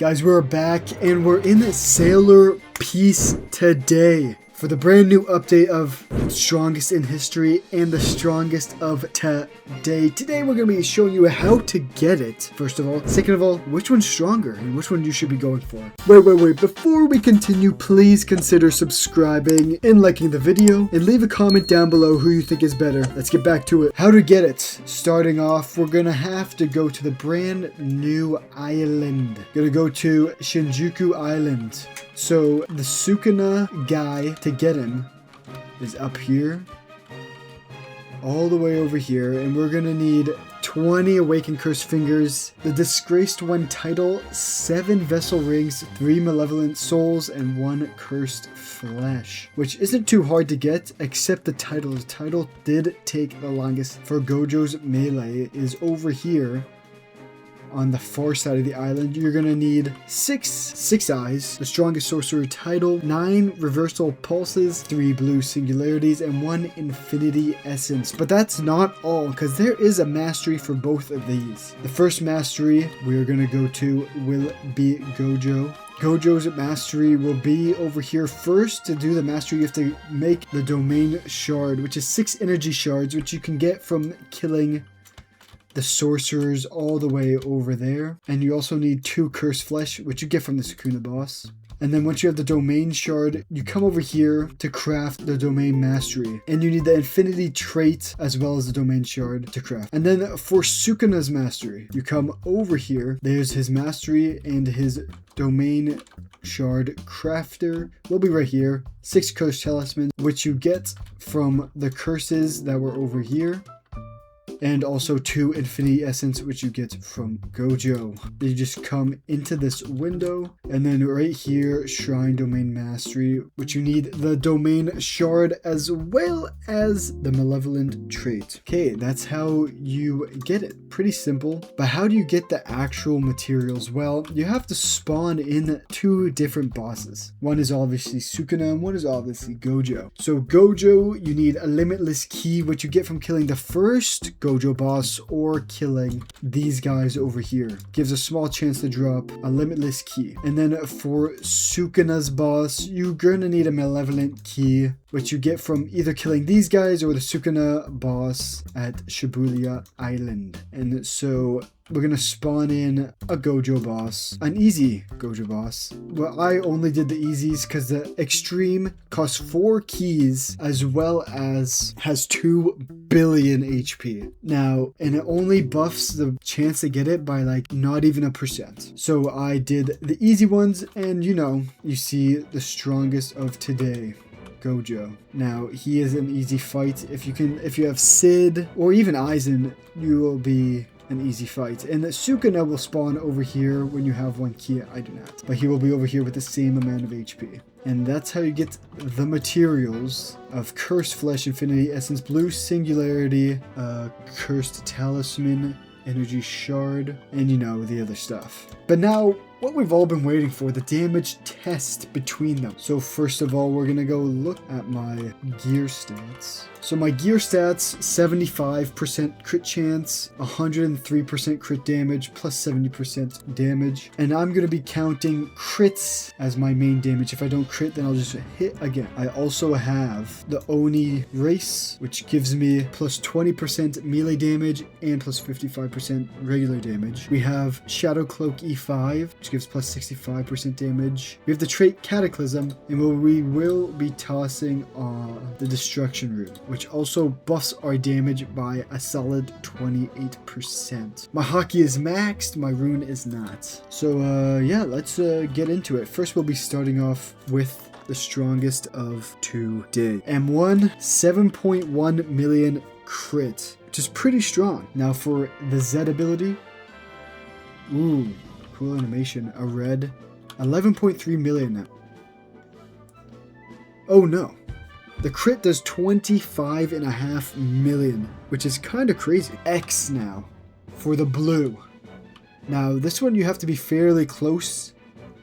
Guys, we're back and we're in the Sailor piece today for the brand new update of Strongest in History and the Strongest of Today. Today we're going to be showing you how to get it, first of all. Second of all, which one's stronger and which one you should be going for. Wait. Before we continue, please consider subscribing and liking the video and leave a comment down below who you think is better. Let's get back to it. How to get it. Starting off, we're going to have to go to the brand new island. Going to go to Shinjuku Island. So the Sukuna guy, to get him, is up here, all the way over here, and we're gonna need 20 Awakened Cursed Fingers, the Disgraced One title, 7 Vessel Rings, 3 Malevolent Souls, and 1 Cursed Flesh, which isn't too hard to get, except the title. The title did take the longest. For Gojo's Melee is over here, on the far side of the island. You're gonna need 6 eyes, the strongest sorcerer title, 9 reversal pulses, 3 blue singularities, and 1 infinity essence. But that's not all, because there is a mastery for both of these. The first mastery we're gonna go to will be Gojo. Gojo's mastery will be over here. First, to do the mastery, you have to make the domain shard, which is 6 energy shards, which you can get from killing the sorcerers all the way over there. And you also need 2 cursed flesh, which you get from the Sukuna boss. And then once you have the domain shard, you come over here to craft the domain mastery. And you need the infinity trait as well as the domain shard to craft. And then for Sukuna's mastery, you come over here. There's his mastery and his domain shard crafter will be right here. 6 cursed talismans, which you get from the curses that were over here. And also 2 infinity essence, which you get from Gojo. You just come into this window, and then right here, shrine domain mastery, which you need the domain shard as well as the malevolent trait. Okay, that's how you get it. Pretty simple. But how do you get the actual materials? Well, you have to spawn in 2 different bosses. One is obviously Sukuna, and one is obviously Gojo. So Gojo, you need a limitless key, which you get from killing the first Gojo boss or killing these guys over here. Gives a small chance to drop a limitless key. And then for Sukuna's boss, you're gonna need a malevolent key, which you get from either killing these guys or the Sukuna boss at Shibuya Island. And so we're gonna spawn in a Gojo boss, an easy Gojo boss. Well, I only did the easies because the extreme costs 4 keys as well as has 2 billion HP. Now, and it only buffs the chance to get it by like not even 1%. So I did the easy ones, and you see the strongest of today, Gojo. Now, he is an easy fight. If you have Sid or even Aizen, you will be an easy fight. And Sukuna will spawn over here when you have 1 key. I do not. But he will be over here with the same amount of HP. And that's how you get the materials of Cursed Flesh, Infinity Essence, Blue Singularity, Cursed Talisman, Energy Shard, and the other stuff. But now, what we've all been waiting for, the damage test between them. So first of all, we're gonna go look at my gear stats. So my gear stats, 75% crit chance, 103% crit damage, plus 70% damage. And I'm gonna be counting crits as my main damage. If I don't crit, then I'll just hit again. I also have the Oni race, which gives me plus 20% melee damage and plus 55% regular damage. We have Shadow Cloak E5, which gives plus 65% damage. We have the trait Cataclysm, and we will be tossing the Destruction Rune, which also buffs our damage by a solid 28%. My hockey is maxed, my rune is not. So yeah, let's get into it. First, we'll be starting off with the strongest of today. M1, 7.1 million crit, which is pretty strong. Now for the Z ability, ooh, cool animation, a red, 11.3 million now. Oh no. The crit does 25.5 million, which is kind of crazy. X now for the blue. Now this one you have to be fairly close,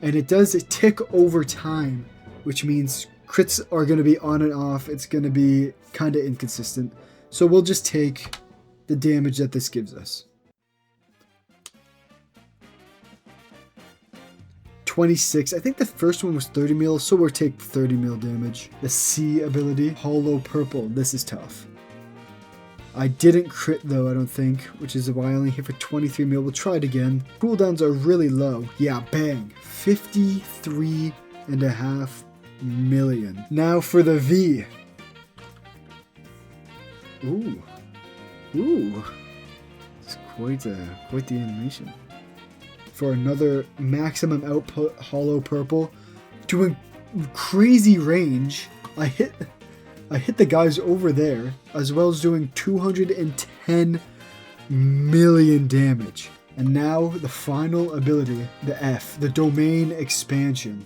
and it does tick over time, which means crits are going to be on and off. It's going to be kind of inconsistent. So we'll just take the damage that this gives us. 26. I think the first one was 30 mil, so we'll take 30 mil damage. The C ability, Hollow Purple. This is tough. I didn't crit though, I don't think, which is why I only hit for 23 mil. We'll try it again. Cooldowns are really low. Yeah, bang. 53.5 million. Now for the V. Ooh. Ooh. It's quite the animation. For another maximum output Hollow Purple. Doing crazy range. I hit the guys over there, as well as doing 210 million damage. And now the final ability, the F, the Domain Expansion.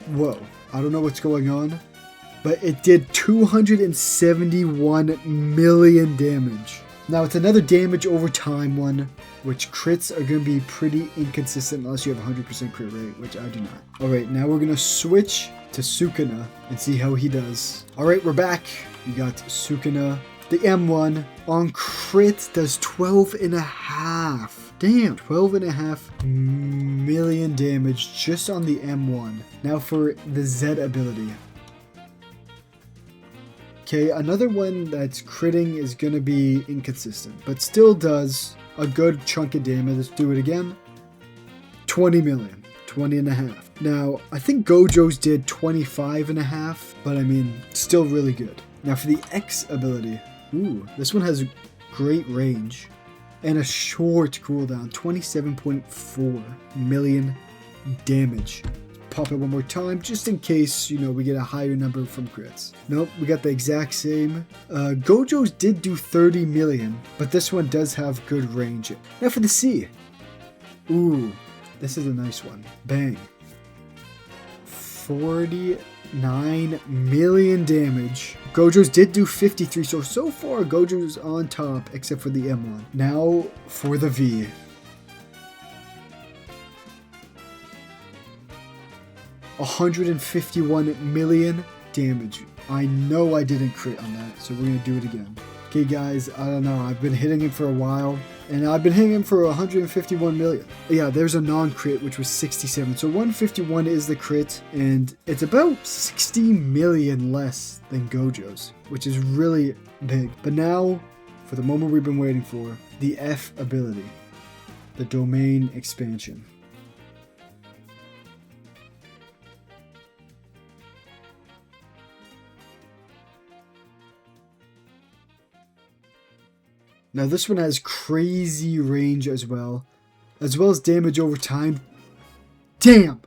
Whoa, I don't know what's going on, but it did 271 million damage. Now it's another damage over time one, which crits are going to be pretty inconsistent unless you have 100% crit rate, which I do not. Alright, now we're going to switch to Sukuna and see how he does. Alright, we're back. We got Sukuna. The M1 on crit does 12.5. Damn, 12.5 million damage just on the M1. Now for the Z ability. Okay, another one that's critting is going to be inconsistent, but still does a good chunk of damage. Let's do it again. 20 million, 20.5. Now, I think Gojo's did 25.5, but I mean, still really good. Now for the X ability. Ooh, this one has great range and a short cooldown, 27.4 million damage. Pop it one more time, just in case, you know, we get a higher number from crits. Nope, we got the exact same. Gojo's did do 30 million, but this one does have good range. Now for the C. Ooh, this is a nice one. Bang. 49 million damage. Gojo's did do 53, so far Gojo's on top, except for the M1. Now for the V. $151 million damage. I know I didn't crit on that, so we're gonna do it again. Okay guys, I don't know, I've been hitting him for a while, and I've been hitting him for 151 million. Yeah, there's a non-crit, which was 67, so 151 is the crit, and it's about 60 million less than Gojo's, which is really big. But now, for the moment we've been waiting for, the F ability, the Domain Expansion. Now this one has crazy range as well as damage over time. Damn!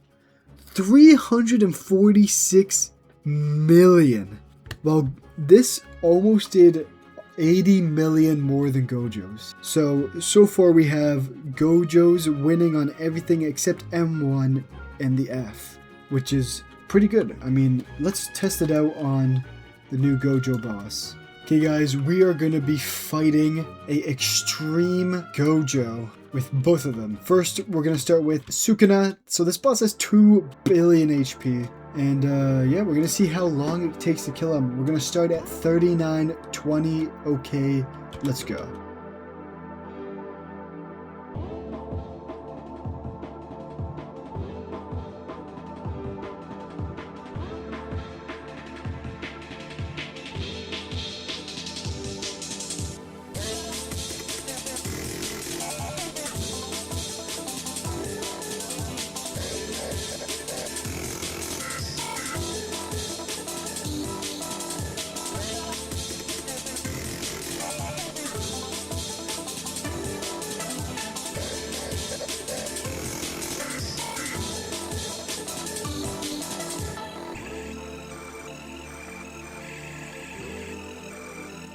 346 million. Well, this almost did 80 million more than Gojo's. So far we have Gojo's winning on everything except M1 and the F, which is pretty good. I mean, let's test it out on the new Gojo boss. Okay guys, we are going to be fighting a extreme Gojo with both of them. First, we're going to start with Sukuna. So this boss has 2 billion HP. And yeah, we're going to see how long it takes to kill him. We're going to start at 3920. Okay, let's go.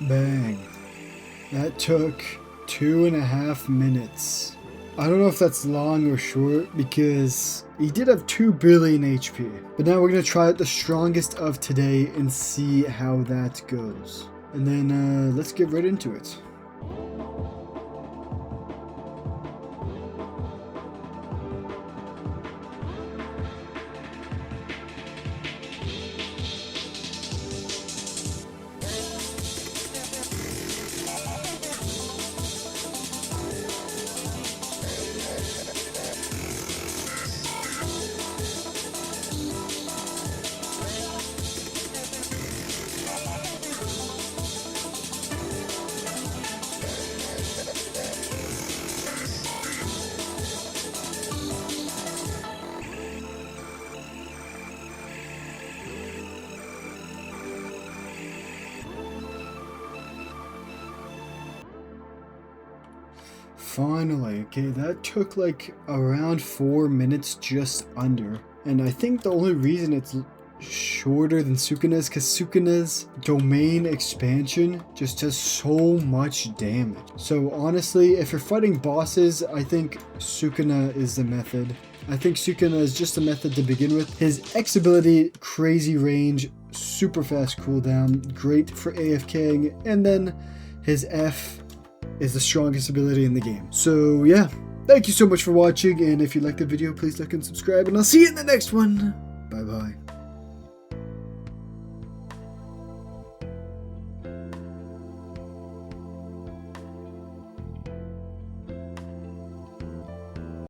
Bang. That took 2.5 minutes. I don't know if that's long or short because he did have 2 billion HP. But now we're going to try out the strongest of today and see how that goes. And then let's get right into it. Finally. Okay, that took like around 4 minutes, just under. And I think the only reason it's shorter than Sukuna's because Sukuna's domain expansion just does so much damage. So honestly, if you're fighting bosses, I think Sukuna is the method. I think Sukuna is just a method to begin with. His X ability, crazy range, super fast cooldown, great for AFKing, and then his F is the strongest ability in the game. So yeah, thank you so much for watching, and if you liked the video, please like and subscribe, and I'll see you in the next one. Bye bye.